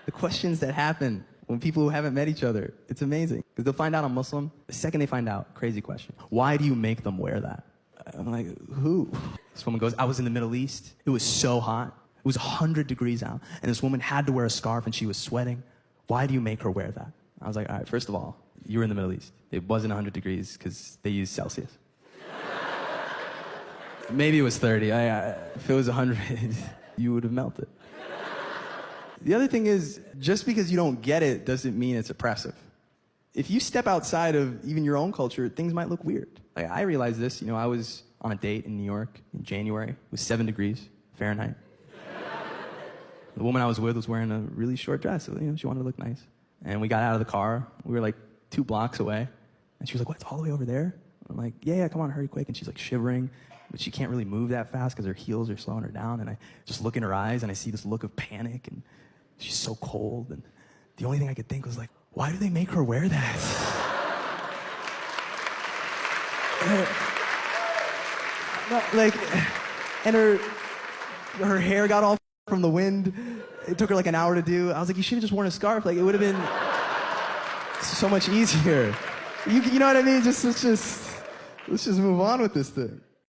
The questions that happen when people who haven't met each other, it's amazing. Because they'll find out I'm Muslim. The second they find out, crazy question. Why do you make them wear that? I'm like, who? This woman goes, I was in the Middle East. It was so hot. It was 100 degrees out. And this woman had to wear a scarf and she was sweating. Why do you make her wear that? I was like, all right, first of all, you were in the Middle East. It wasn't 100 degrees because they use Celsius. Maybe it was 30. If it was 100, you would have melted. The other thing is, just because you don't get it doesn't mean it's oppressive. If you step outside of even your own culture, things might look weird. Like, I realized this, I was on a date in New York in January. It was 7 degrees Fahrenheit. The woman I was with was wearing a really short dress, so, she wanted to look nice. And we got out of the car. We were like 2 blocks away. And she was like, what, it's all the way over there? I'm like, yeah, come on, hurry quick. And she's like shivering, but she can't really move that fast because her heels are slowing her down. And I just look in her eyes and I see this look of panic and she's so cold. And the only thing I could think was like, why do they make her wear that? And her hair got all from the wind. It took her like an hour to do. I was like, you should have just worn a scarf. Like, it would have been so much easier. You know what I mean? Let's just move on with this thing.